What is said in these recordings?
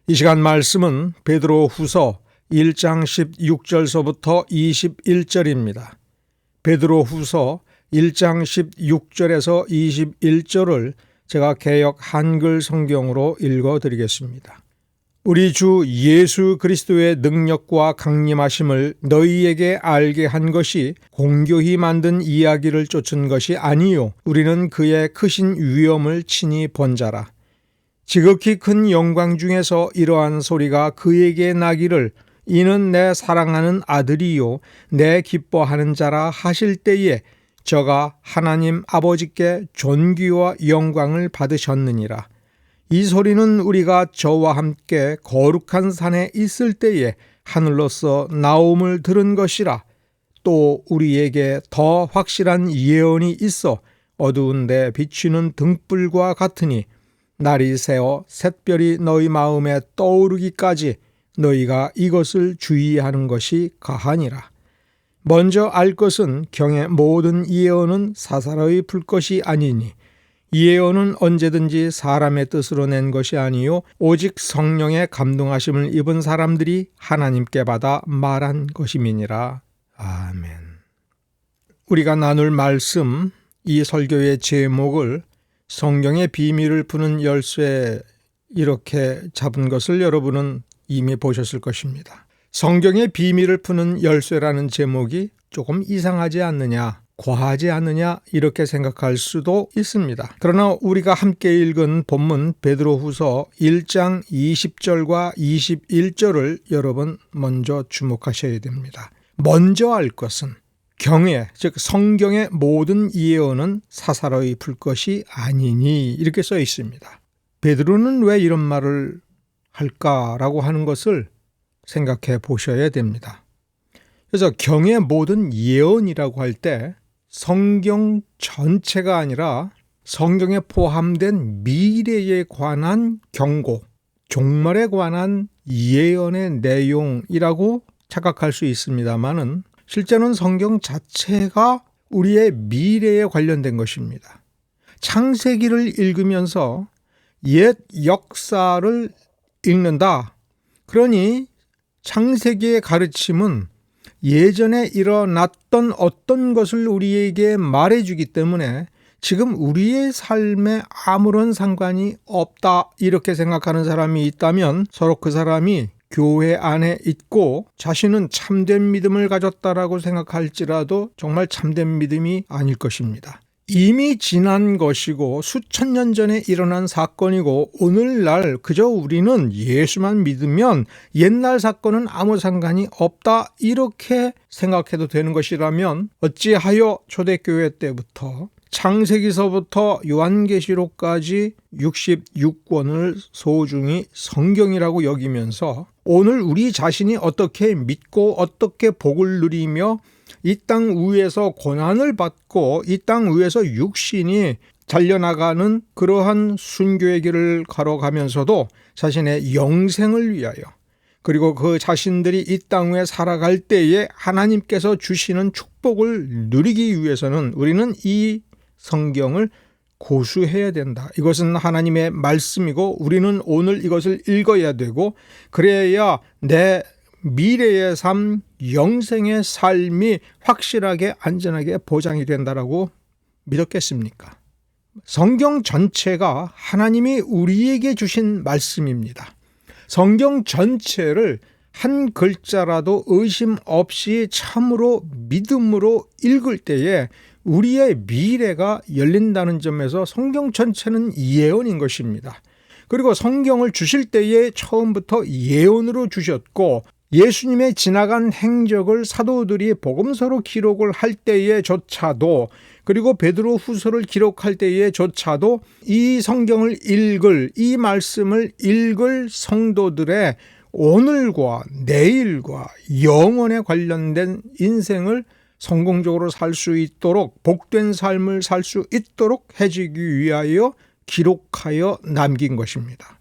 이 시간 말씀은 베드로후서 1장 16절서부터 21절입니다. 베드로후서 1장 16절에서 21절을 제가 개역 한글 성경으로 읽어드리겠습니다. 우리 주 예수 그리스도의 능력과 강림하심을 너희에게 알게 한 것이 공교히 만든 이야기를 쫓은 것이 아니요 우리는 그의 크신 위엄을 친히 본 자라. 지극히 큰 영광 중에서 이러한 소리가 그에게 나기를 이는 내 사랑하는 아들이요 내 기뻐하는 자라 하실 때에 저가 하나님 아버지께 존귀와 영광을 받으셨느니라. 이 소리는 우리가 저와 함께 거룩한 산에 있을 때에 하늘로서 나옴을 들은 것이라. 또 우리에게 더 확실한 예언이 있어 어두운 데 비추는 등불과 같으니 날이 새어 샛별이 너희 마음에 떠오르기까지 너희가 이것을 주의하는 것이 가하니라. 먼저 알 것은 경의 모든 예언은 사사로이 풀 것이 아니니 이 예언은 언제든지 사람의 뜻으로 낸 것이 아니요 오직 성령의 감동하심을 입은 사람들이 하나님께 받아 말한 것임이니라. 아멘. 우리가 나눌 말씀, 이 설교의 제목을 성경의 비밀을 푸는 열쇠 이렇게 잡은 것을 여러분은 이미 보셨을 것입니다. 성경의 비밀을 푸는 열쇠라는 제목이 조금 이상하지 않느냐, 과하지 않느냐 이렇게 생각할 수도 있습니다. 그러나 우리가 함께 읽은 본문 베드로후서 1장 20절과 21절을 여러분 먼저 주목하셔야 됩니다. 먼저 알 것은 경외, 즉 성경의 모든 예언은 사사로이 풀 것이 아니니 이렇게 써 있습니다. 베드로는 왜 이런 말을 할까라고 하는 것을 생각해 보셔야 됩니다. 그래서 경의 모든 예언이라고 할 때 성경 전체가 아니라 성경에 포함된 미래에 관한 경고, 종말에 관한 예언의 내용이라고 착각할 수 있습니다만은 실제는 성경 자체가 우리의 미래에 관련된 것입니다. 창세기를 읽으면서 옛 역사를 읽는다. 그러니 창세기의 가르침은 예전에 일어났던 어떤 것을 우리에게 말해주기 때문에 지금 우리의 삶에 아무런 상관이 없다 이렇게 생각하는 사람이 있다면 서로 그 사람이 교회 안에 있고 자신은 참된 믿음을 가졌다라고 생각할지라도 정말 참된 믿음이 아닐 것입니다. 이미 지난 것이고 수천 년 전에 일어난 사건이고 오늘날 그저 우리는 예수만 믿으면 옛날 사건은 아무 상관이 없다 이렇게 생각해도 되는 것이라면 어찌하여 초대교회 때부터 창세기서부터 요한계시록까지 66권을 소중히 성경이라고 여기면서 오늘 우리 자신이 어떻게 믿고 어떻게 복을 누리며 이 땅 위에서 고난을 받고 이 땅 위에서 육신이 잘려나가는 그러한 순교의 길을 걸어가면서도 자신의 영생을 위하여 그리고 그 자신들이 이 땅 위에 살아갈 때에 하나님께서 주시는 축복을 누리기 위해서는 우리는 이 성경을 고수해야 된다. 이것은 하나님의 말씀이고 우리는 오늘 이것을 읽어야 되고 그래야 내 미래의 삶, 영생의 삶이 확실하게 안전하게 보장이 된다라고 믿었겠습니까? 성경 전체가 하나님이 우리에게 주신 말씀입니다. 성경 전체를 한 글자라도 의심 없이 참으로 믿음으로 읽을 때에 우리의 미래가 열린다는 점에서 성경 전체는 예언인 것입니다. 그리고 성경을 주실 때에 처음부터 예언으로 주셨고 예수님의 지나간 행적을 사도들이 복음서로 기록을 할 때에조차도 그리고 베드로후서를 기록할 때에조차도 이 성경을 읽을 이 말씀을 읽을 성도들의 오늘과 내일과 영원에 관련된 인생을 성공적으로 살 수 있도록 복된 삶을 살 수 있도록 해주기 위하여 기록하여 남긴 것입니다.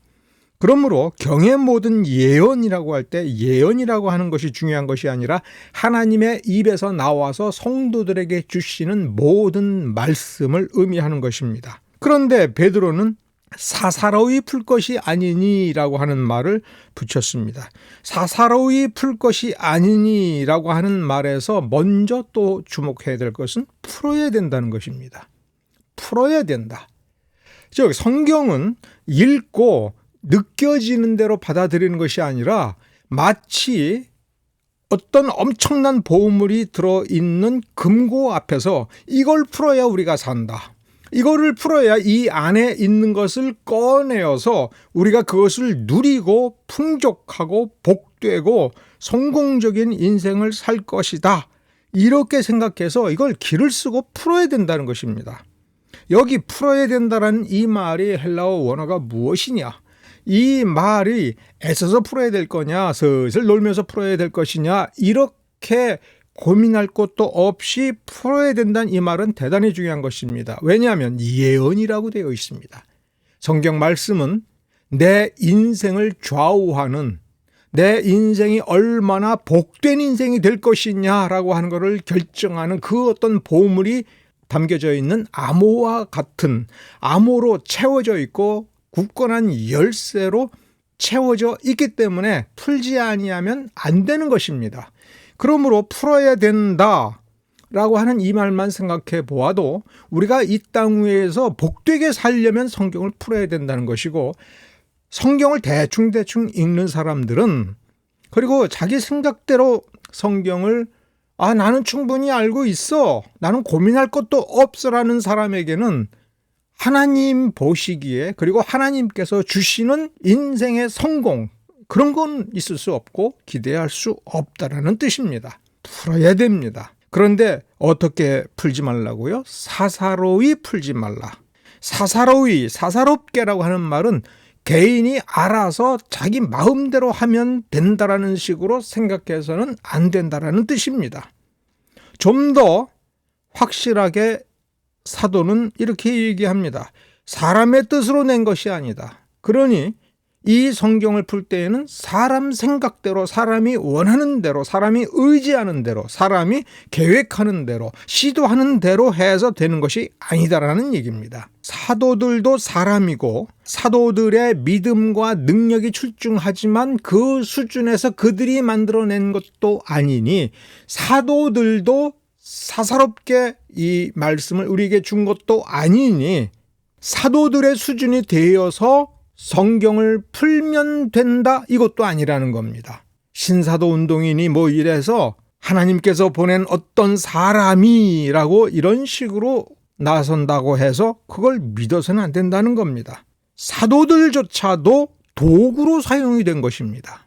그러므로 경의 모든 예언이라고 할 때 예언이라고 하는 것이 중요한 것이 아니라 하나님의 입에서 나와서 성도들에게 주시는 모든 말씀을 의미하는 것입니다. 그런데 베드로는 사사로이 풀 것이 아니니라고 하는 말을 붙였습니다. 사사로이 풀 것이 아니니라고 하는 말에서 먼저 또 주목해야 될 것은 풀어야 된다는 것입니다. 풀어야 된다. 즉 성경은 읽고 느껴지는 대로 받아들이는 것이 아니라 마치 어떤 엄청난 보물이 들어있는 금고 앞에서 이걸 풀어야 우리가 산다. 이거를 풀어야 이 안에 있는 것을 꺼내어서 우리가 그것을 누리고 풍족하고 복되고 성공적인 인생을 살 것이다. 이렇게 생각해서 이걸 기를 쓰고 풀어야 된다는 것입니다. 여기 풀어야 된다는 이 말이 헬라어 원어가 무엇이냐? 이 말이 애써서 풀어야 될 거냐, 슬슬 놀면서 풀어야 될 것이냐, 이렇게 고민할 것도 없이 풀어야 된다는 이 말은 대단히 중요한 것입니다. 왜냐하면 예언이라고 되어 있습니다. 성경 말씀은 내 인생을 좌우하는, 내 인생이 얼마나 복된 인생이 될 것이냐라고 하는 것을 결정하는 그 어떤 보물이 담겨져 있는 암호와 같은, 암호로 채워져 있고 굳건한 열쇠로 채워져 있기 때문에 풀지 아니하면 안 되는 것입니다. 그러므로 풀어야 된다라고 하는 이 말만 생각해 보아도 우리가 이 땅 위에서 복되게 살려면 성경을 풀어야 된다는 것이고, 성경을 대충 읽는 사람들은, 그리고 자기 생각대로 성경을 나는 충분히 알고 있어, 나는 고민할 것도 없어라는 사람에게는 하나님 보시기에, 그리고 하나님께서 주시는 인생의 성공, 그런 건 있을 수 없고 기대할 수 없다라는 뜻입니다. 풀어야 됩니다. 그런데 어떻게 풀지 말라고요? 사사로이 풀지 말라. 사사로이, 사사롭게라고 하는 말은 개인이 알아서 자기 마음대로 하면 된다라는 식으로 생각해서는 안 된다라는 뜻입니다. 좀 더 확실하게 사도는 이렇게 얘기합니다. 사람의 뜻으로 낸 것이 아니다. 그러니 이 성경을 풀 때에는 사람 생각대로, 사람이 원하는 대로, 사람이 의지하는 대로, 사람이 계획하는 대로, 시도하는 대로 해서 되는 것이 아니다라는 얘기입니다. 사도들도 사람이고 사도들의 믿음과 능력이 출중하지만 그 수준에서 그들이 만들어낸 것도 아니니, 사도들도 사사롭게 이 말씀을 우리에게 준 것도 아니니, 사도들의 수준이 되어서 성경을 풀면 된다, 이것도 아니라는 겁니다. 신사도 운동이니 뭐 이래서 하나님께서 보낸 어떤 사람이라고 이런 식으로 나선다고 해서 그걸 믿어서는 안 된다는 겁니다. 사도들조차도 도구로 사용이 된 것입니다.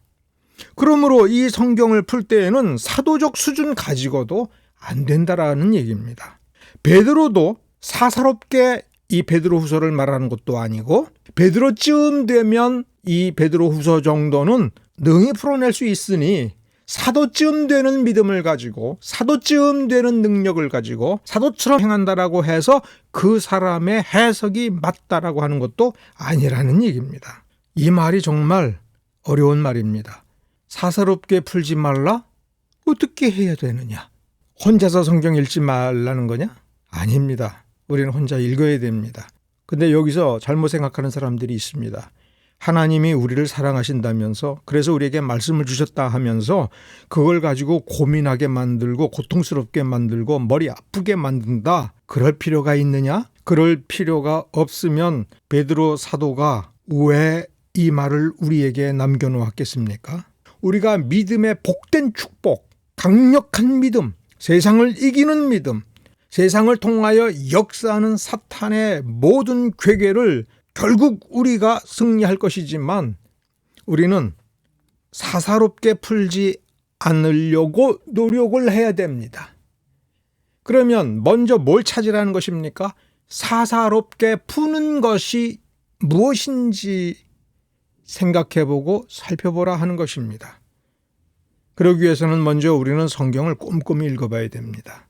그러므로 이 성경을 풀 때에는 사도적 수준 가지고도 안 된다라는 얘기입니다. 베드로도 사사롭게 이 베드로후서를 말하는 것도 아니고, 베드로쯤 되면 이 베드로후서 정도는 능히 풀어낼 수 있으니 사도쯤 되는 믿음을 가지고, 사도쯤 되는 능력을 가지고 사도처럼 행한다라고 해서 그 사람의 해석이 맞다라고 하는 것도 아니라는 얘기입니다. 이 말이 정말 어려운 말입니다. 사사롭게 풀지 말라? 어떻게 해야 되느냐? 혼자서 성경 읽지 말라는 거냐? 아닙니다. 우리는 혼자 읽어야 됩니다. 근데 여기서 잘못 생각하는 사람들이 있습니다. 하나님이 우리를 사랑하신다면서, 그래서 우리에게 말씀을 주셨다 하면서 그걸 가지고 고민하게 만들고 고통스럽게 만들고 머리 아프게 만든다. 그럴 필요가 있느냐? 그럴 필요가 없으면 베드로 사도가 왜 이 말을 우리에게 남겨놓았겠습니까? 우리가 믿음의 복된 축복, 강력한 믿음, 세상을 이기는 믿음, 세상을 통하여 역사하는 사탄의 모든 괴계를 결국 우리가 승리할 것이지만, 우리는 사사롭게 풀지 않으려고 노력을 해야 됩니다. 그러면 먼저 뭘 찾으라는 것입니까? 사사롭게 푸는 것이 무엇인지 생각해보고 살펴보라 하는 것입니다. 그러기 위해서는 먼저 우리는 성경을 꼼꼼히 읽어봐야 됩니다.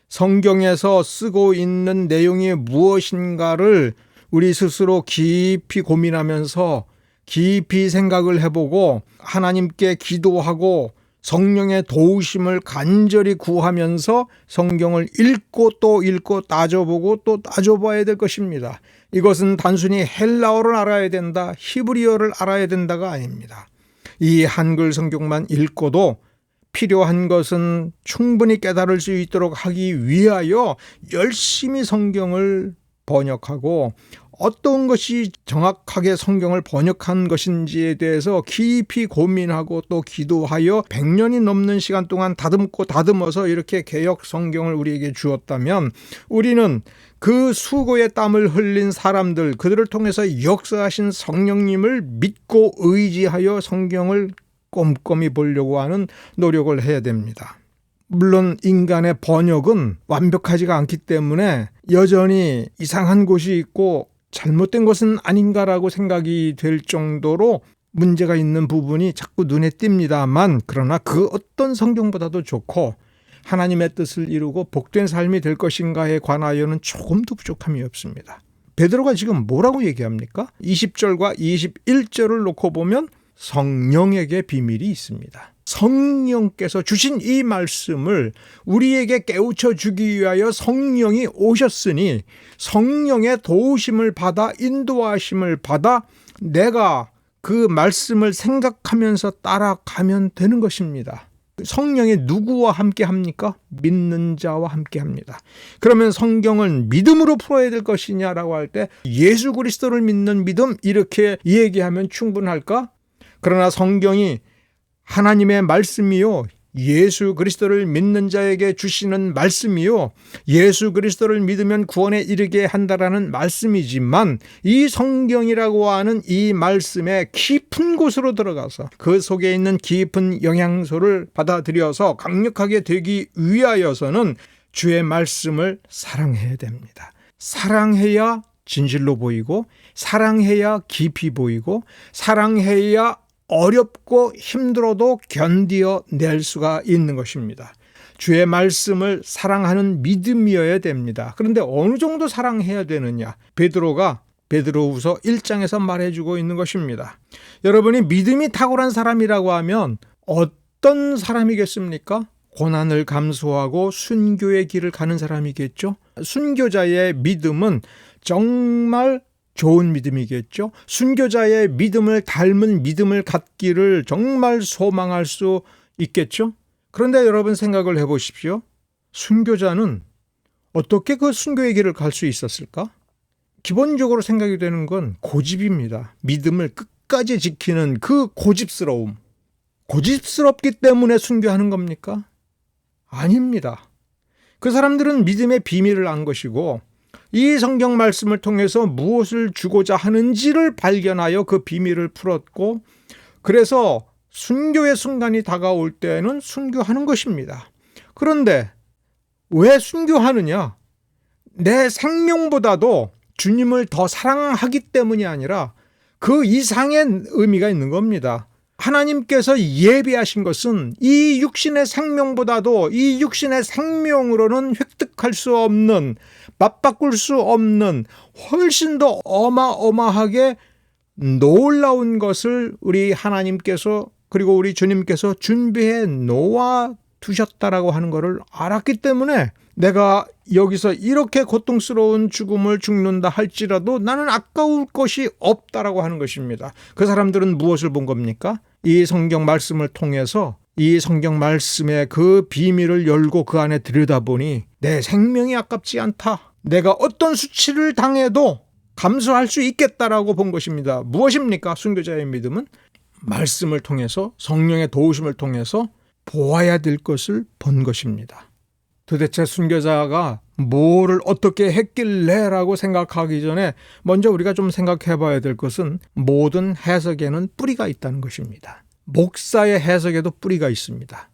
성경에서 쓰고 있는 내용이 무엇인가를 우리 스스로 깊이 고민하면서 깊이 생각을 해보고 하나님께 기도하고 성령의 도우심을 간절히 구하면서 성경을 읽고 또 읽고 따져보고 또 따져봐야 될 것입니다. 이것은 단순히 헬라어를 알아야 된다, 히브리어를 알아야 된다가 아닙니다. 이 한글 성경만 읽고도 필요한 것은 충분히 깨달을 수 있도록 하기 위하여 열심히 성경을 번역하고 어떤 것이 정확하게 성경을 번역한 것인지에 대해서 깊이 고민하고 또 기도하여 100년이 넘는 시간 동안 다듬고 다듬어서 이렇게 개역 성경을 우리에게 주었다면 우리는 그 수고의 땀을 흘린 사람들, 그들을 통해서 역사하신 성령님을 믿고 의지하여 성경을 꼼꼼히 보려고 하는 노력을 해야 됩니다. 물론 인간의 번역은 완벽하지가 않기 때문에 여전히 이상한 곳이 있고 잘못된 것은 아닌가라고 생각이 될 정도로 문제가 있는 부분이 자꾸 눈에 띕니다만, 그러나 그 어떤 성경보다도 좋고 하나님의 뜻을 이루고 복된 삶이 될 것인가에 관하여는 조금도 부족함이 없습니다. 베드로가 지금 뭐라고 얘기합니까? 20절과 21절을 놓고 보면 성령에게 비밀이 있습니다. 성령께서 주신 이 말씀을 우리에게 깨우쳐 주기 위하여 성령이 오셨으니 성령의 도우심을 받아 인도하심을 받아 내가 그 말씀을 생각하면서 따라가면 되는 것입니다. 성령이 누구와 함께 합니까? 믿는 자와 함께 합니다. 그러면 성경은 믿음으로 풀어야 될 것이냐라고 할 때 예수 그리스도를 믿는 믿음 이렇게 얘기하면 충분할까? 그러나 성경이 하나님의 말씀이요, 예수 그리스도를 믿는 자에게 주시는 말씀이요, 예수 그리스도를 믿으면 구원에 이르게 한다라는 말씀이지만 이 성경이라고 하는 이 말씀의 깊은 곳으로 들어가서 그 속에 있는 깊은 영향소를 받아들여서 강력하게 되기 위하여서는 주의 말씀을 사랑해야 됩니다. 사랑해야 진실로 보이고, 사랑해야 깊이 보이고, 사랑해야 어렵고 힘들어도 견디어낼 수가 있는 것입니다. 주의 말씀을 사랑하는 믿음이어야 됩니다. 그런데 어느 정도 사랑해야 되느냐? 베드로가 베드로후서 1장에서 말해주고 있는 것입니다. 여러분이 믿음이 탁월한 사람이라고 하면 어떤 사람이겠습니까? 고난을 감수하고 순교의 길을 가는 사람이겠죠. 순교자의 믿음은 정말 좋은 믿음이겠죠. 순교자의 믿음을 닮은 믿음을 갖기를 정말 소망할 수 있겠죠. 그런데 여러분 생각을 해보십시오. 순교자는 어떻게 그 순교의 길을 갈 수 있었을까? 기본적으로 생각이 되는 건 고집입니다. 믿음을 끝까지 지키는 그 고집스러움. 고집스럽기 때문에 순교하는 겁니까? 아닙니다. 그 사람들은 믿음의 비밀을 안 것이고 이 성경 말씀을 통해서 무엇을 주고자 하는지를 발견하여 그 비밀을 풀었고, 그래서 순교의 순간이 다가올 때에는 순교하는 것입니다. 그런데 왜 순교하느냐? 내 생명보다도 주님을 더 사랑하기 때문이 아니라 그 이상의 의미가 있는 겁니다. 하나님께서 예비하신 것은 이 육신의 생명보다도 이 육신의 생명으로는 획득할 수 없는, 맞바꿀 수 없는 훨씬 더 어마어마하게 놀라운 것을 우리 하나님께서 그리고 우리 주님께서 준비해 놓아 두셨다라고 하는 것을 알았기 때문에 내가 여기서 이렇게 고통스러운 죽음을 죽는다 할지라도 나는 아까울 것이 없다라고 하는 것입니다. 그 사람들은 무엇을 본 겁니까? 이 성경 말씀을 통해서 이 성경 말씀의 그 비밀을 열고 그 안에 들여다보니 내 생명이 아깝지 않다. 내가 어떤 수치를 당해도 감수할 수 있겠다라고 본 것입니다. 무엇입니까? 순교자의 믿음은 말씀을 통해서 성령의 도우심을 통해서 보아야 될 것을 본 것입니다. 도대체 순교자가 뭐를 어떻게 했길래 라고 생각하기 전에 먼저 우리가 좀 생각해 봐야 될 것은 모든 해석에는 뿌리가 있다는 것입니다. 목사의 해석에도 뿌리가 있습니다.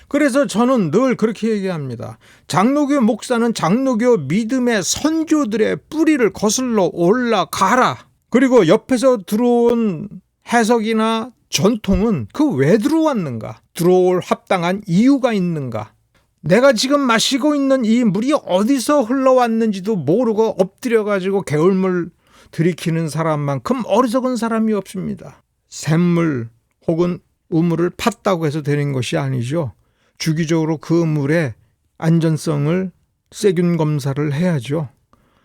그래서 저는 늘 그렇게 얘기합니다. 장로교 목사는 장로교 믿음의 선조들의 뿌리를 거슬러 올라가라. 그리고 옆에서 들어온 해석이나 전통은 그 왜 들어왔는가? 들어올 합당한 이유가 있는가? 내가 지금 마시고 있는 이 물이 어디서 흘러왔는지도 모르고 엎드려가지고 개울물 들이키는 사람만큼 어리석은 사람이 없습니다. 샘물 혹은 우물을 팠다고 해서 되는 것이 아니죠. 주기적으로 그 물의 안전성을 세균 검사를 해야죠.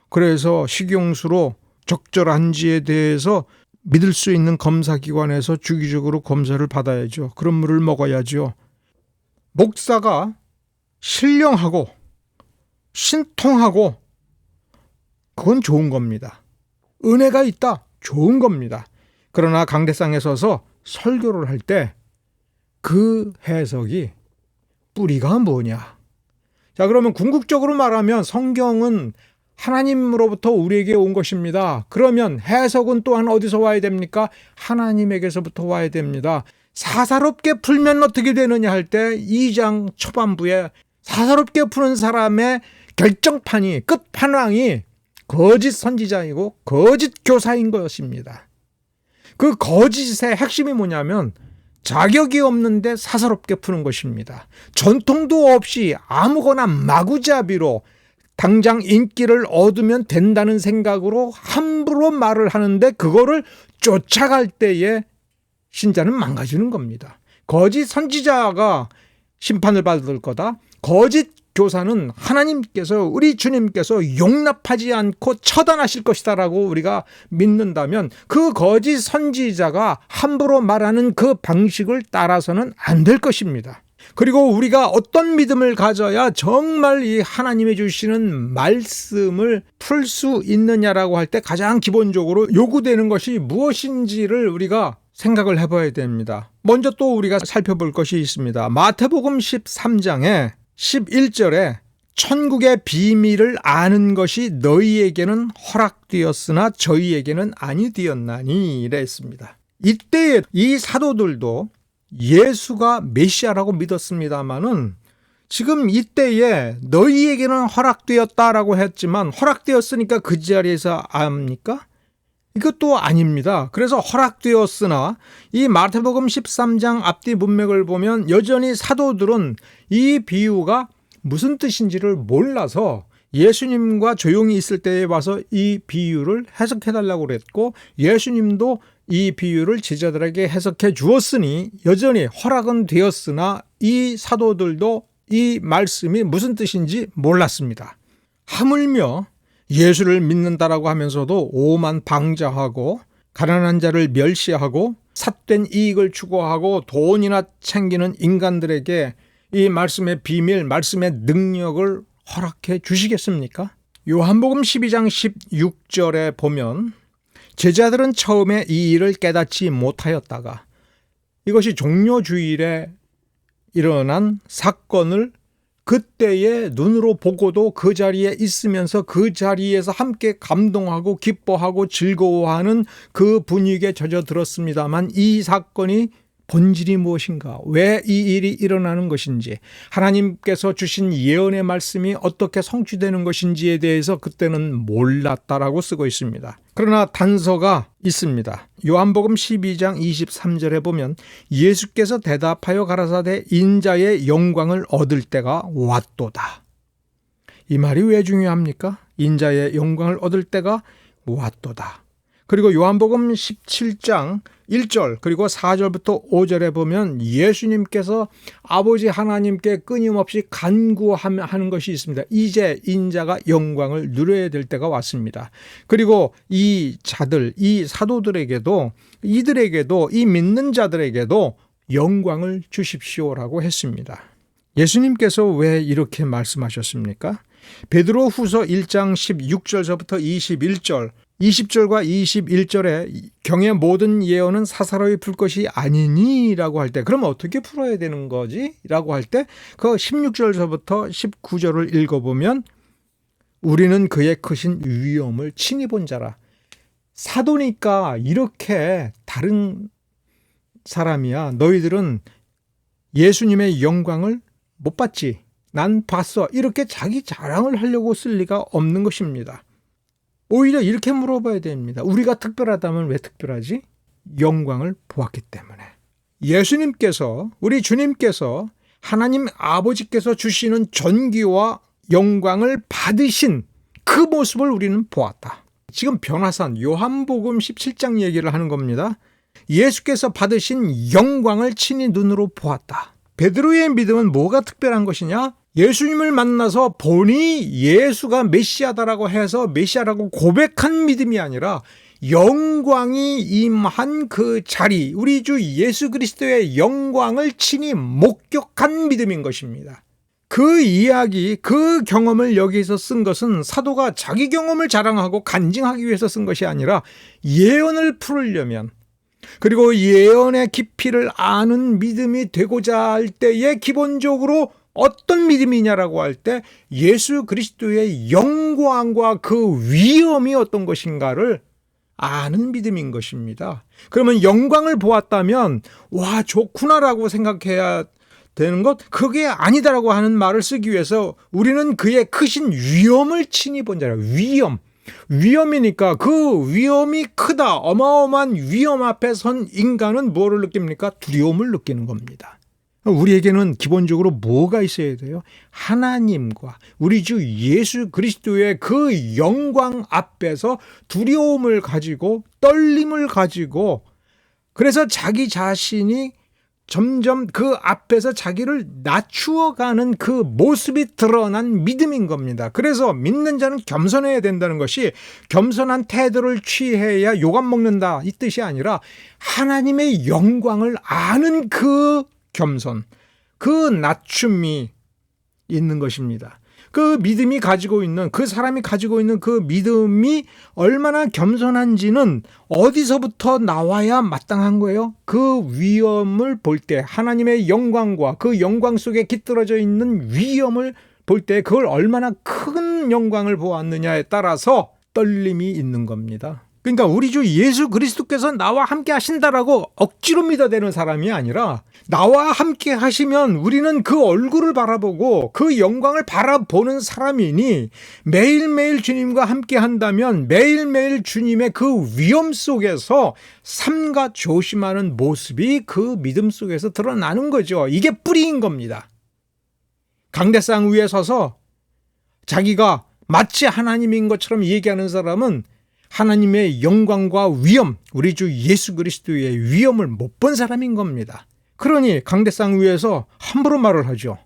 그래서 식용수로 적절한지에 대해서 믿을 수 있는 검사기관에서 주기적으로 검사를 받아야죠. 그런 물을 먹어야죠. 목사가 신령하고 신통하고 그건 좋은 겁니다. 은혜가 있다. 좋은 겁니다. 그러나 강대상에 서서 설교를 할 때 그 해석이 뿌리가 뭐냐? 자, 그러면 궁극적으로 말하면 성경은 하나님으로부터 우리에게 온 것입니다. 그러면 해석은 또한 어디서 와야 됩니까? 하나님에게서부터 와야 됩니다. 사사롭게 풀면 어떻게 되느냐 할 때 2장 초반부에 사사롭게 푸는 사람의 결정판이 끝판왕이 거짓 선지자이고 거짓 교사인 것입니다. 그 거짓의 핵심이 뭐냐면 자격이 없는데 사사롭게 푸는 것입니다. 전통도 없이 아무거나 마구잡이로 당장 인기를 얻으면 된다는 생각으로 함부로 말을 하는데 그거를 쫓아갈 때에 신자는 망가지는 겁니다. 거짓 선지자가 심판을 받을 거다. 거짓 교사는 하나님께서 우리 주님께서 용납하지 않고 처단하실 것이다라고 우리가 믿는다면 그 거짓 선지자가 함부로 말하는 그 방식을 따라서는 안 될 것입니다. 그리고 우리가 어떤 믿음을 가져야 정말 이 하나님이 주시는 말씀을 풀 수 있느냐라고 할 때 가장 기본적으로 요구되는 것이 무엇인지를 우리가 생각을 해봐야 됩니다. 먼저 또 우리가 살펴볼 것이 있습니다. 마태복음 13장에 11절에 천국의 비밀을 아는 것이 너희에게는 허락되었으나 저희에게는 아니되었나니 이래 했습니다. 이때 이 사도들도 예수가 메시아라고 믿었습니다마는 지금 이때에 너희에게는 허락되었다라고 했지만 허락되었으니까 그 자리에서 압니까? 이것도 아닙니다. 그래서 허락되었으나 이 마태복음 13장 앞뒤 문맥을 보면 여전히 사도들은 이 비유가 무슨 뜻인지를 몰라서 예수님과 조용히 있을 때에 와서 이 비유를 해석해달라고 그랬고 예수님도 이 비유를 제자들에게 해석해 주었으니 여전히 허락은 되었으나 이 사도들도 이 말씀이 무슨 뜻인지 몰랐습니다. 하물며 예수를 믿는다라고 하면서도 오만방자하고 가난한 자를 멸시하고 삿된 이익을 추구하고 돈이나 챙기는 인간들에게 이 말씀의 비밀, 말씀의 능력을 허락해 주시겠습니까? 요한복음 12장 16절에 보면 제자들은 처음에 이 일을 깨닫지 못하였다가 이것이 종료주일에 일어난 사건을 그때의 눈으로 보고도 그 자리에 있으면서 그 자리에서 함께 감동하고 기뻐하고 즐거워하는 그 분위기에 젖어들었습니다만 이 사건이 본질이 무엇인가? 왜 이 일이 일어나는 것인지 하나님께서 주신 예언의 말씀이 어떻게 성취되는 것인지에 대해서 그때는 몰랐다라고 쓰고 있습니다. 그러나 단서가 있습니다. 요한복음 12장 23절에 보면 예수께서 대답하여 가라사대 인자의 영광을 얻을 때가 왔도다. 이 말이 왜 중요합니까? 인자의 영광을 얻을 때가 왔도다. 그리고 요한복음 17장 1절 그리고 4절부터 5절에 보면 예수님께서 아버지 하나님께 끊임없이 간구하는 것이 있습니다. 이제 인자가 영광을 누려야 될 때가 왔습니다. 그리고 이 자들, 이 사도들에게도 이들에게도 이 믿는 자들에게도 영광을 주십시오라고 했습니다. 예수님께서 왜 이렇게 말씀하셨습니까? 베드로후서 1장 16절서부터 21절 20절과 21절에 경의 모든 예언은 사사로이 풀 것이 아니니라고 할 때 그럼 어떻게 풀어야 되는 거지? 라고 할 때 그 16절서부터 19절을 읽어보면 우리는 그의 크신 위엄을 친히 본 자라. 사도니까 이렇게 다른 사람이야. 너희들은 예수님의 영광을 못 봤지. 난 봤어. 이렇게 자기 자랑을 하려고 쓸 리가 없는 것입니다. 오히려 이렇게 물어봐야 됩니다. 우리가 특별하다면 왜 특별하지? 영광을 보았기 때문에. 예수님께서, 우리 주님께서 하나님 아버지께서 주시는 존귀와 영광을 받으신 그 모습을 우리는 보았다. 지금 변화산 요한복음 17장 얘기를 하는 겁니다. 예수께서 받으신 영광을 친히 눈으로 보았다. 베드로의 믿음은 뭐가 특별한 것이냐? 예수님을 만나서 본인이 예수가 메시아다라고 해서 메시아라고 고백한 믿음이 아니라 영광이 임한 그 자리, 우리 주 예수 그리스도의 영광을 친히 목격한 믿음인 것입니다. 그 이야기, 그 경험을 여기서 쓴 것은 사도가 자기 경험을 자랑하고 간증하기 위해서 쓴 것이 아니라 예언을 풀으려면, 그리고 예언의 깊이를 아는 믿음이 되고자 할 때에 기본적으로 어떤 믿음이냐라고 할 때 예수 그리스도의 영광과 그 위엄이 어떤 것인가를 아는 믿음인 것입니다. 그러면 영광을 보았다면 와 좋구나라고 생각해야 되는 것, 그게 아니다라고 하는 말을 쓰기 위해서 우리는 그의 크신 위엄을 친히 본 자라. 위엄이니까 그 위엄이 크다, 어마어마한 위엄 앞에 선 인간은 뭐를 느낍니까? 두려움을 느끼는 겁니다. 우리에게는 기본적으로 뭐가 있어야 돼요? 하나님과 우리 주 예수 그리스도의 그 영광 앞에서 두려움을 가지고 떨림을 가지고, 그래서 자기 자신이 점점 그 앞에서 자기를 낮추어가는 그 모습이 드러난 믿음인 겁니다. 그래서 믿는 자는 겸손해야 된다는 것이 겸손한 태도를 취해야 욕안 먹는다 이 뜻이 아니라 하나님의 영광을 아는 그 겸손, 그 낮춤이 있는 것입니다. 그 믿음이 가지고 있는, 그 사람이 가지고 있는 그 믿음이 얼마나 겸손한지는 어디서부터 나와야 마땅한 거예요? 그 위엄을 볼 때, 하나님의 영광과 그 영광 속에 깃들어져 있는 위엄을 볼 때 그걸 얼마나 큰 영광을 보았느냐에 따라서 떨림이 있는 겁니다. 그러니까 우리 주 예수 그리스도께서 나와 함께 하신다라고 억지로 믿어대는 사람이 아니라, 나와 함께 하시면 우리는 그 얼굴을 바라보고 그 영광을 바라보는 사람이니, 매일매일 주님과 함께 한다면 매일매일 주님의 그 위엄 속에서 삼가 조심하는 모습이 그 믿음 속에서 드러나는 거죠. 이게 뿌리인 겁니다. 강대상 위에 서서 자기가 마치 하나님인 것처럼 얘기하는 사람은 하나님의 영광과 위엄, 우리 주 예수 그리스도의 위엄을 못 본 사람인 겁니다. 그러니 강대상 위에서 함부로 말을 하죠.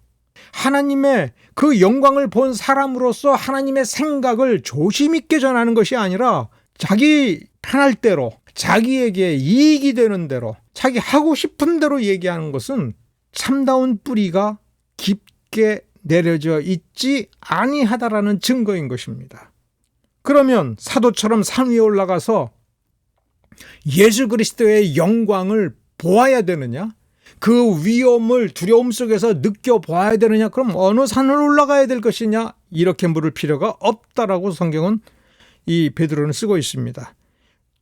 하나님의 그 영광을 본 사람으로서 하나님의 생각을 조심 있게 전하는 것이 아니라 자기 편할 대로, 자기에게 이익이 되는 대로, 자기 하고 싶은 대로 얘기하는 것은 참다운 뿌리가 깊게 내려져 있지 아니하다라는 증거인 것입니다. 그러면 사도처럼 산 위에 올라가서 예수 그리스도의 영광을 보아야 되느냐? 그 위엄을 두려움 속에서 느껴봐야 되느냐? 그럼 어느 산을 올라가야 될 것이냐? 이렇게 물을 필요가 없다라고 성경은 이 베드로는 쓰고 있습니다.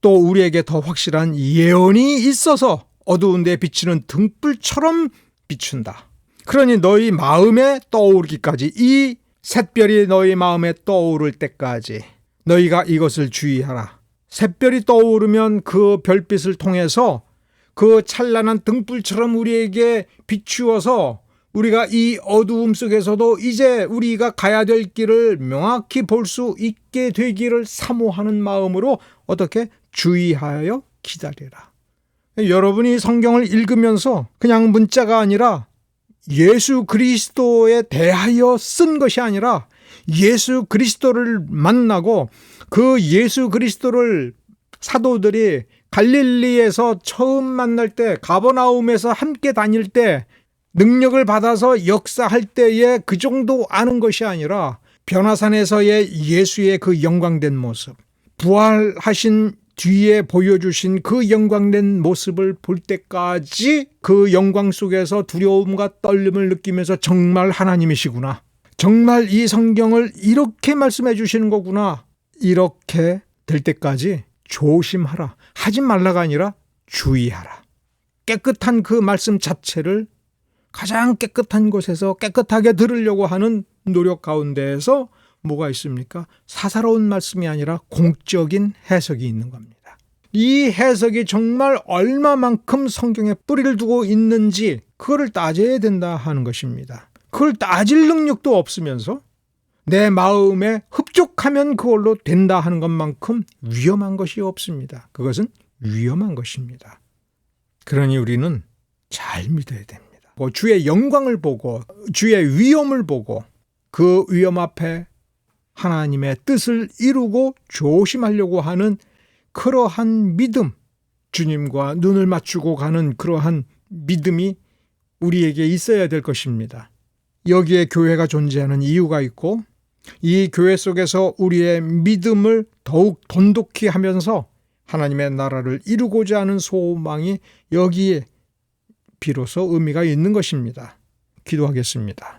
또 우리에게 더 확실한 예언이 있어서 어두운 데 비치는 등불처럼 비춘다. 그러니 너희 마음에 떠오르기까지, 이 샛별이 너희 마음에 떠오를 때까지 너희가 이것을 주의하라. 샛별이 떠오르면 그 별빛을 통해서 그 찬란한 등불처럼 우리에게 비추어서 우리가 이 어두움 속에서도 이제 우리가 가야 될 길을 명확히 볼 수 있게 되기를 사모하는 마음으로 어떻게 주의하여 기다리라. 여러분이 성경을 읽으면서 그냥 문자가 아니라 예수 그리스도에 대하여 쓴 것이 아니라 예수 그리스도를 만나고 그 예수 그리스도를 사도들이 갈릴리에서 처음 만날 때, 가버나움에서 함께 다닐 때, 능력을 받아서 역사할 때에 그 정도 아는 것이 아니라 변화산에서의 예수의 그 영광된 모습, 부활하신 뒤에 보여주신 그 영광된 모습을 볼 때까지 그 영광 속에서 두려움과 떨림을 느끼면서 정말 하나님이시구나, 정말 이 성경을 이렇게 말씀해 주시는 거구나, 이렇게 될 때까지 조심하라, 하지 말라가 아니라 주의하라. 깨끗한 그 말씀 자체를 가장 깨끗한 곳에서 깨끗하게 들으려고 하는 노력 가운데에서 뭐가 있습니까? 사사로운 말씀이 아니라 공적인 해석이 있는 겁니다. 이 해석이 정말 얼마만큼 성경에 뿌리를 두고 있는지 그거를 따져야 된다 하는 것입니다. 그걸 따질 능력도 없으면서 내 마음에 흡족하면 그걸로 된다 하는 것만큼 위험한 것이 없습니다. 그것은 위험한 것입니다. 그러니 우리는 잘 믿어야 됩니다. 주의 영광을 보고 주의 위엄을 보고 그 위엄 앞에 하나님의 뜻을 이루고 조심하려고 하는 그러한 믿음, 주님과 눈을 맞추고 가는 그러한 믿음이 우리에게 있어야 될 것입니다. 여기에 교회가 존재하는 이유가 있고 이 교회 속에서 우리의 믿음을 더욱 돈독히 하면서 하나님의 나라를 이루고자 하는 소망이 여기에 비로소 의미가 있는 것입니다. 기도하겠습니다.